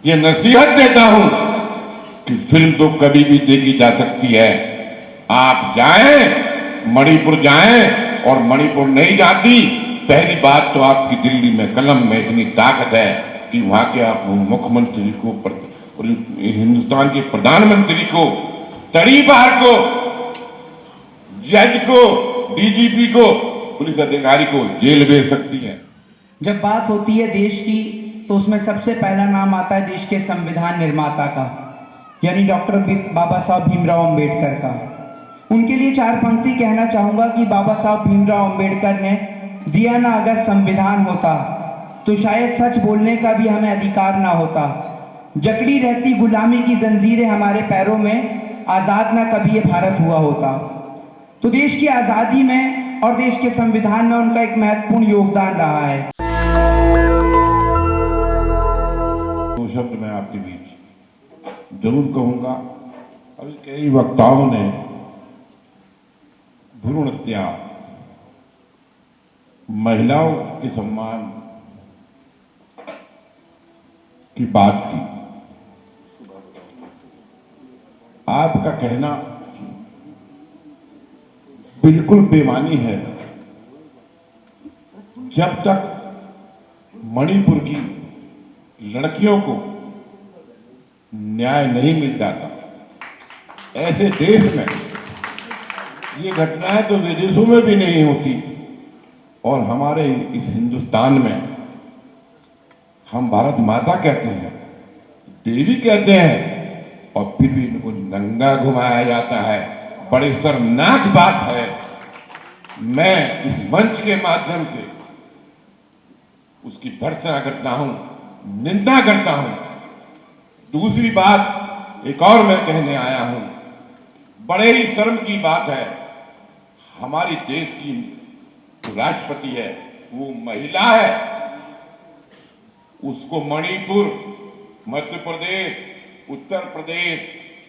ये नसीहत देता हूं कि फिल्म तो कभी भी देखी जा सकती है। आप जाएं, मणिपुर जाएं, और मणिपुर नहीं जाती, पहली बात तो आपकी दिल्ली में कलम में इतनी ताकत है कि वहां के आप मुख्यमंत्री को और हिंदुस्तान के प्रधानमंत्री को, तड़ीपार को, जज को, डीजीपी को, पुलिस अधिकारी को जेल भेज सकती है। जब बात होती है देश की तो उसमें सबसे पहला नाम आता है देश के संविधान निर्माता का, यानी डॉक्टर बाबा साहब भीमराव अंबेडकर का। उनके लिए चार पंक्ति कहना चाहूंगा कि बाबा साहब भीमराव अंबेडकर ने दिया ना अगर संविधान होता तो शायद सच बोलने का भी हमें अधिकार ना होता। जकड़ी रहती गुलामी की जंजीरें हमारे पैरों में, आजाद ना कभी ये भारत हुआ होता। तो देश की आजादी में और देश के संविधान में उनका एक महत्वपूर्ण योगदान रहा है। दो शब्द मैं आपके बीच जरूर कहूंगा। अभी कई वक्ताओं ने भ्रूण हत्या, महिलाओं के सम्मान की बात की। आपका कहना बिल्कुल बेमानी है। जब तक मणिपुर की लड़कियों को न्याय नहीं मिल जाता, ऐसे देश में ये घटनाएं तो विदेशों में भी नहीं होती, और हमारे इस हिंदुस्तान में हम भारत माता कहते हैं, देवी कहते हैं, और फिर भी इनको नंगा घुमाया जाता है। बड़ी शर्मनाक बात है। मैं इस मंच के माध्यम से उसकी भर्त्सना करता हूं, निंदा करता हूं। दूसरी बात एक और मैं कहने आया हूं, बड़े ही शर्म की बात है, हमारी देश की जो राष्ट्रपति है वो महिला है, उसको मणिपुर, मध्य प्रदेश, उत्तर प्रदेश,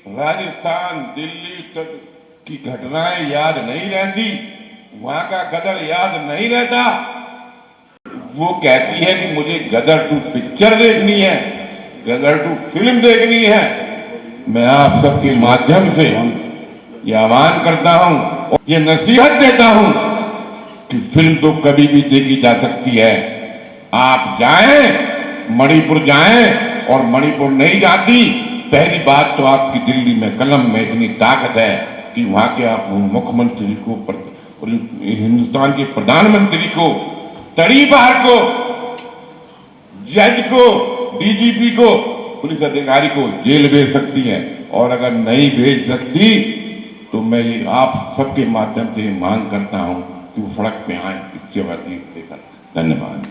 राजस्थान, दिल्ली तक की घटनाएं याद नहीं रहती, वहां का गदर याद नहीं रहता। वो कहती है कि मुझे गदर 2 पिक्चर देखनी है, गदर 2 फिल्म देखनी है। मैं आप सबके माध्यम से ये आह्वान करता हूं और ये नसीहत देता हूं कि फिल्म तो कभी भी देखी जा सकती है। आप जाएं, मणिपुर जाएं, और मणिपुर नहीं जाती, पहली बात तो आपकी दिल्ली में कलम में इतनी ताकत है कि वहां के आप मुख्यमंत्री को और हिंदुस्तान के प्रधानमंत्री को, तड़ीपार को, जज को, डीजीपी को, पुलिस अधिकारी को जेल भेज सकती है। और अगर नहीं भेज सकती तो मैं ये आप सबके माध्यम से मांग करता हूं कि वो सड़क पे आए इस जवाब देकर। धन्यवाद।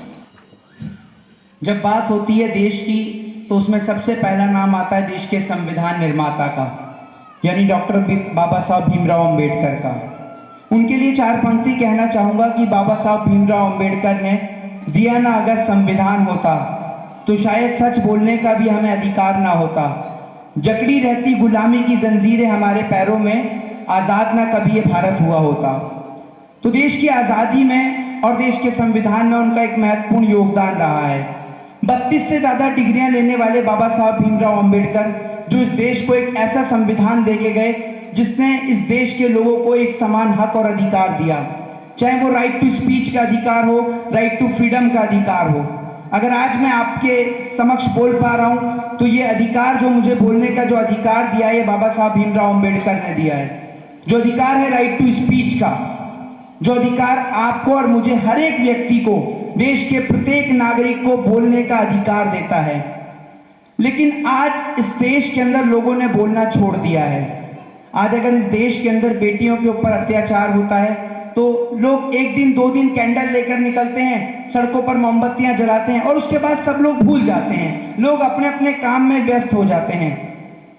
जब बात होती है देश की तो उसमें सबसे पहला नाम आता है देश के संविधान निर्माता का, यानी डॉक्टर बाबा साहब भीमराव अंबेडकर का। उनके लिए चार पंक्ति कहना चाहूंगा कि बाबा साहब भीमराव अंबेडकर ने दिया ना अगर संविधान होता तो शायद सच बोलने का भी हमें अधिकार ना होता। जकड़ी रहती गुलामी की जंजीरें हमारे पैरों में, आजाद ना कभी ये भारत हुआ होता। तो देश की आजादी में और देश के संविधान में उनका एक महत्वपूर्ण योगदान रहा है। 32 से ज्यादा डिग्रियां लेने वाले बाबा साहब भीमराव अंबेडकर, जो इस देश को एक ऐसा संविधान देके गए जिसने इस देश के लोगों को एक समान हक और अधिकार दिया, चाहे वो राइट टू स्पीच का अधिकार हो, राइट टू फ्रीडम का अधिकार हो। अगर आज मैं आपके समक्ष बोल पा रहा हूं तो ये अधिकार, जो मुझे बोलने का जो अधिकार दिया है, ये बाबा साहब भीमराव अंबेडकर ने दिया है। जो अधिकार है राइट टू स्पीच का, जो अधिकार आपको और मुझे, हर एक व्यक्ति को, देश के प्रत्येक नागरिक को बोलने का अधिकार देता है। लेकिन आज इस देश के अंदर लोगों ने बोलना छोड़ दिया है। आज अगर इस देश के अंदर बेटियों के ऊपर अत्याचार होता है तो लोग 1 दिन 2 दिन कैंडल लेकर निकलते हैं, सड़कों पर मोमबत्तियां जलाते हैं, और उसके बाद सब लोग भूल जाते हैं, लोग अपने अपने काम में व्यस्त हो जाते हैं।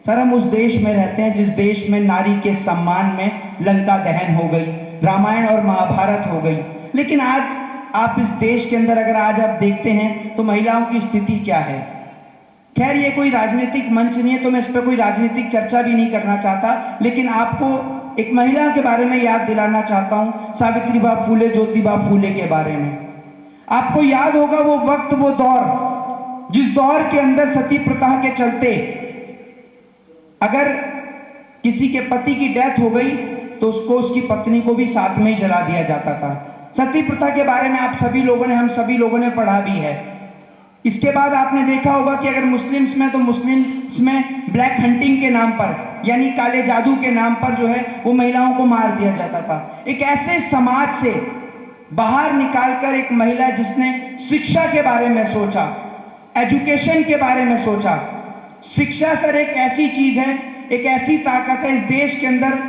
सर, हम उस देश में रहते हैं जिस देश में नारी के सम्मान में लंका दहन हो गई, रामायण और महाभारत हो गई। लेकिन आज आप इस देश के अंदर अगर आज आप देखते हैं तो महिलाओं की स्थिति क्या है। खैर, ये कोई राजनीतिक मंच नहीं है तो मैं इस पर कोई राजनीतिक चर्चा भी नहीं करना चाहता, लेकिन आपको एक महिला के बारे में याद दिलाना चाहता हूं, सावित्रीबाई फूले, ज्योतिबा फूले के बारे में। आपको याद होगा वो वक्त, वो दौर जिस दौर के अंदर सती प्रथा के चलते अगर किसी के पति की डेथ हो गई तो उसको उसकी पत्नी को भी साथ में ही जला दिया जाता था। सती प्रथा के बारे में आप सभी लोगों ने, हम सभी लोगों ने पढ़ा भी है। इसके बाद आपने देखा होगा कि अगर मुस्लिम्स में, तो मुस्लिम्स में ब्लैक हंटिंग के नाम पर, यानी काले जादू के नाम पर जो है वो महिलाओं को मार दिया जाता था। एक ऐसे समाज से बाहर निकालकर एक महिला जिसने शिक्षा के बारे में सोचा, एजुकेशन के बारे में सोचा। शिक्षा सर एक ऐसी चीज है, एक ऐसी ताकत है इस देश के अंदर।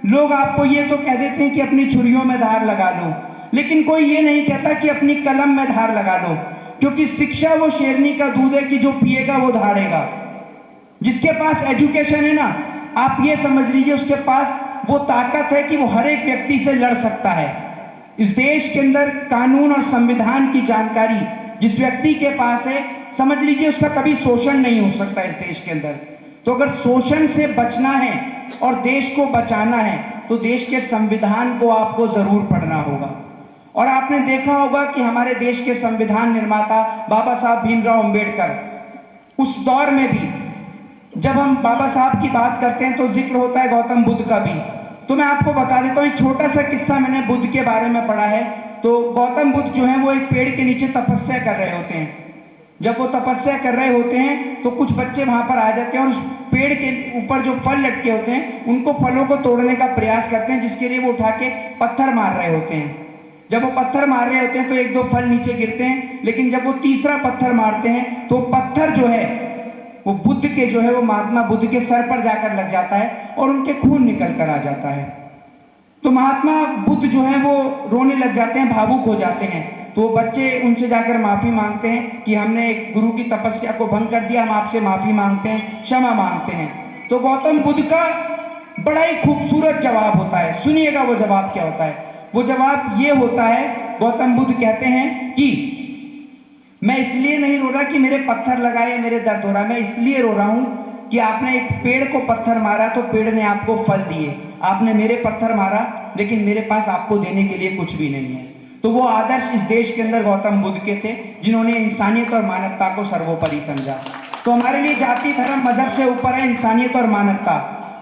लोग आपको ये तो कह देते हैं कि अपनी छुरियों में धार लगा लो, लेकिन कोई ये नहीं कहता कि अपनी कलम में धार लगा लो, क्योंकि शिक्षा वो शेरनी का दूध है कि जो पिएगा वो धारेगा। जिसके पास एजुकेशन है ना, आप ये समझ लीजिए उसके पास वो ताकत है कि वो हर एक व्यक्ति से लड़ सकता है। इस देश के अंदर कानून और संविधान की जानकारी जिस व्यक्ति के पास है, समझ लीजिए उसका कभी शोषण नहीं हो सकता इस देश के अंदर। तो अगर शोषण से बचना है और देश को बचाना है तो देश के संविधान को आपको जरूर पढ़ना होगा। और आपने देखा होगा कि हमारे देश के संविधान निर्माता बाबा साहब भीमराव अंबेडकर, उस दौर में भी जब हम बाबा साहब की बात करते हैं तो जिक्र होता है गौतम बुद्ध का भी। तो मैं आपको बता देता हूँ, एक छोटा सा किस्सा मैंने बुद्ध के बारे में पढ़ा है। तो गौतम बुद्ध जो है वो एक पेड़ के नीचे तपस्या कर रहे होते हैं। जब वो तपस्या कर रहे होते हैं तो कुछ बच्चे वहां पर आ जाते हैं और उस पेड़ के ऊपर जो फल लटके होते हैं उनको फलों को तोड़ने का प्रयास करते हैं, जिसके लिए वो उठा के पत्थर मार रहे होते हैं। जब वो पत्थर मार रहे होते हैं तो एक दो फल नीचे गिरते हैं, लेकिन जब वो तीसरा पत्थर मारते हैं तो पत्थर जो है वो बुद्ध के जो है वो महात्मा बुद्ध के सर पर जाकर लग जाता है और उनके खून निकल कर आ जाता है। तो महात्मा बुद्ध जो है वो रोने लग जाते हैं, भावुक हो जाते हैं। तो बच्चे उनसे जाकर माफी मांगते हैं कि हमने एक गुरु की तपस्या को भंग कर दिया, हम आपसे माफी मांगते हैं, क्षमा मांगते हैं। तो गौतम बुद्ध का बड़ा ही खूबसूरत जवाब होता है। सुनिएगा वो जवाब क्या होता है। वो जवाब ये होता है, गौतम बुद्ध कहते हैं कि मैं इसलिए नहीं रो रहा कि मेरे पत्थर लगाए मेरे दर्द हो रहा, मैं इसलिए रो रहा हूं कि आपने एक पेड़ को पत्थर मारा तो पेड़ ने आपको फल दिए, आपने मेरे पत्थर मारा लेकिन मेरे पास आपको देने के लिए कुछ भी नहीं है। तो वो आदर्श इस देश के अंदर गौतम बुद्ध के थे, जिन्होंने इंसानियत और मानवता को सर्वोपरि समझा। तो हमारे लिए जाति धर्म मजहब से ऊपर है इंसानियत और मानवता।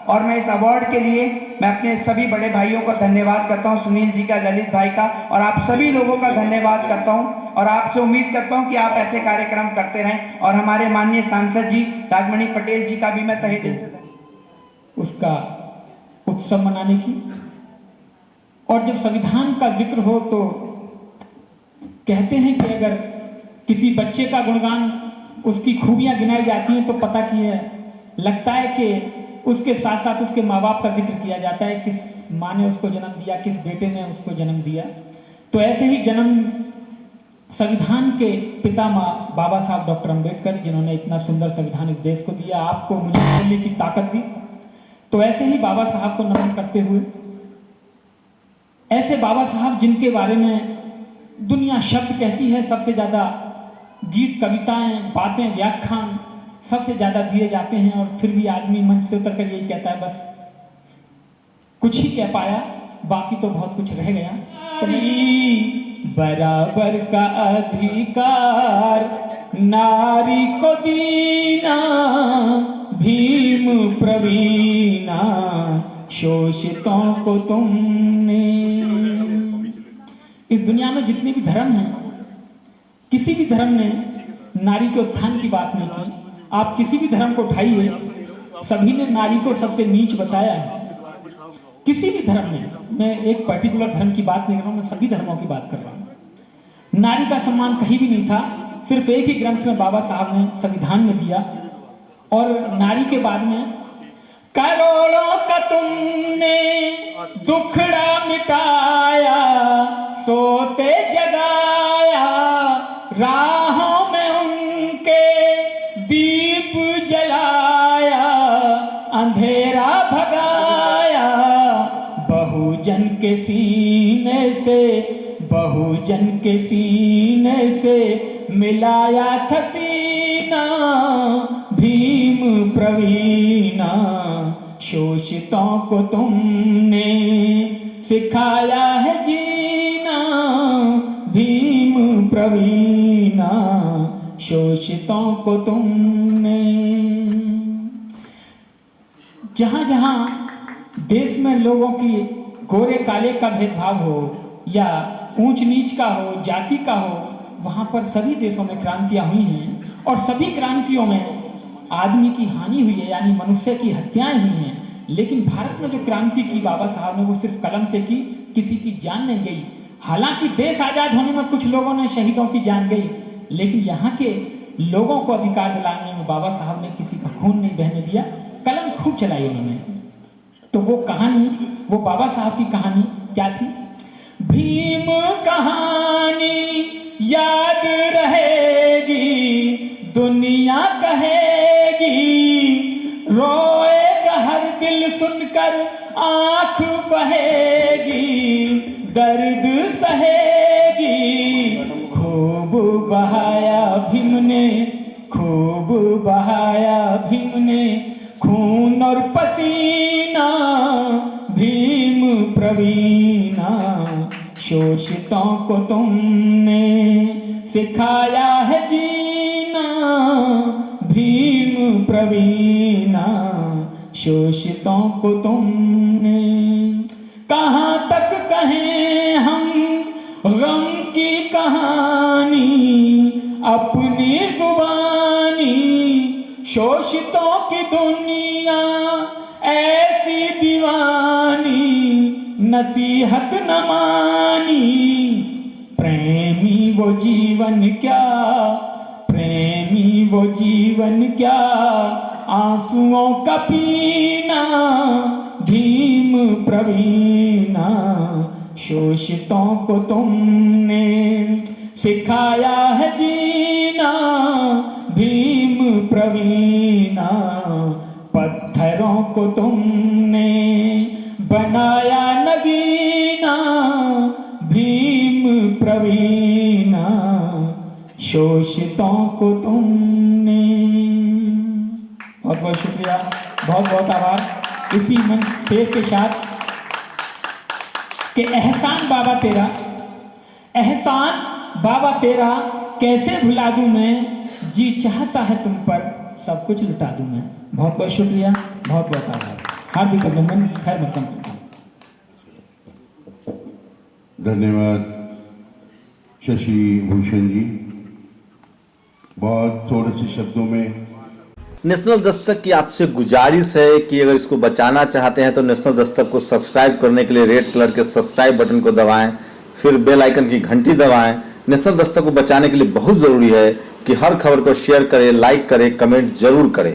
और मैं इस अवार्ड के लिए मैं अपने सभी बड़े भाइयों का धन्यवाद करता हूं, सुनील जी का, ललित भाई का, और आप सभी लोगों का धन्यवाद करता हूं। और आपसे उम्मीद करता हूं कि आप ऐसे कार्यक्रम करते रहें। और हमारे माननीय सांसद जी राजमणि पटेल जी का भी मैं तहे दिल से उसका उत्सव मनाने की। और जब संविधान का जिक्र हो तो कहते हैं कि अगर किसी बच्चे का गुणगान, उसकी खूबियां गिनाई जाती हैं तो पता कि लगता है कि उसके साथ साथ उसके माँ बाप का जिक्र किया जाता है, किस माँ ने उसको जन्म दिया, किस बेटे ने उसको जन्म दिया। तो ऐसे ही जन्म संविधान के पिता माँ बाबा साहब डॉक्टर अंबेडकर, जिन्होंने इतना सुंदर संविधान इस देश को दिया, आपको मुझे बोलने की ताकत दी। तो ऐसे ही बाबा साहब को नमन करते हुए, ऐसे बाबा साहब जिनके बारे में दुनिया शब्द कहती है, सबसे ज्यादा गीत, कविताएं, बातें, व्याख्यान सबसे ज्यादा दिए जाते हैं, और फिर भी आदमी मंच से उतरकर यही कहता है बस कुछ ही कह पाया, बाकी तो बहुत कुछ रह गया। तो बराबर का अधिकार नारी को दीना, भीम प्रवीणा शोषितों को तुमने। इस दुनिया में जितने भी धर्म हैं, किसी भी धर्म ने नारी के उत्थान की बात नहीं की। आप किसी भी धर्म को उठाइए, सभी ने नारी को सबसे नीच बताया है। किसी भी धर्म में, मैं एक पर्टिकुलर धर्म की बात नहीं कर रहा हूं, मैं सभी धर्मों की बात कर रहा हूं। नारी का सम्मान कहीं भी नहीं था, सिर्फ एक ही ग्रंथ में बाबा साहब ने संविधान में दिया। और नारी के बाद में करोड़ों का तुमने दुखड़ा मिटाया, सोते जगाया, राहों में उनके दीप जलाया, अंधेरा भगाया, बहुजन के सीने से, बहुजन के सीने से मिलाया था सीना, भीम प्रवीणा शोषितों को तुमने सिखाया है जीना, भीम प्रवीणा शोषित शोषितों को तुमने। जहां जहां देश में लोगों की गोरे काले का भेदभाव हो या ऊंच नीच का हो, जाति का हो, वहां पर सभी देशों में क्रांतियां हुई हैं और सभी क्रांतियों में आदमी की हानि हुई है, यानी मनुष्य की हत्याएं हुई हैं। लेकिन भारत में जो क्रांति की बाबा साहब ने वो सिर्फ कलम से की, किसी की जान नहीं गई। हालांकि देश आजाद होने में कुछ लोगों ने शहीदों की जान गई, लेकिन यहाँ के लोगों को अधिकार दिलाने में बाबा साहब ने किसी का खून नहीं बहने दिया, कलम खूब चलाई उन्होंने। तो वो कहानी, वो बाबा साहब की कहानी क्या थी? भीम कहानी याद रहेगी, दुनिया कहेगी, रोएगा हर दिल सुनकर आंख बहेगी, दर्द सहेगी। खूब बहाया भीम ने, खूब बहाया भीम ने, खून और पसीना, भीम प्रवीणा। शोषितों को तुमने सिखाया है जीना, भीम प्रवीणा। शोषितों को तुमने। कहाँ तक कहें हम गम की कहानी, अपनी जुबानी, शोषितों की दुनिया ऐसी दीवानी, नसीहत न मानी। प्रेमी वो जीवन क्या, प्रेमी वो जीवन क्या, आंसुओं का पीना, भीम प्रवीणा। शोषितों को तुमने सिखाया है जीना, भीम प्रवीणा। पत्थरों को तुमने बनाया नगीना, भीम प्रवीणा। शोषितों को तुमने। बहुत बहुत शुक्रिया, बहुत बहुत आभार। इसी मन शेर के साथ कि एहसान बाबा तेरा, एहसान बाबा तेरा कैसे भुला दूं मैं, जी चाहता है तुम पर सब कुछ लुटा दूं मैं। बहुत बहुत शुक्रिया, बहुत बहुत आभार। हार्दिक अभिनंदन, खैर मकदम। धन्यवाद शशि भूषण जी। बहुत थोड़े से शब्दों में नेशनल दस्तक की आपसे गुजारिश है कि अगर इसको बचाना चाहते हैं तो नेशनल दस्तक को सब्सक्राइब करने के लिए रेड कलर के सब्सक्राइब बटन को दबाएं, फिर बेल आइकन की घंटी दबाएं। नेशनल दस्तक को बचाने के लिए बहुत ज़रूरी है कि हर खबर को शेयर करें, लाइक करें, कमेंट जरूर करें।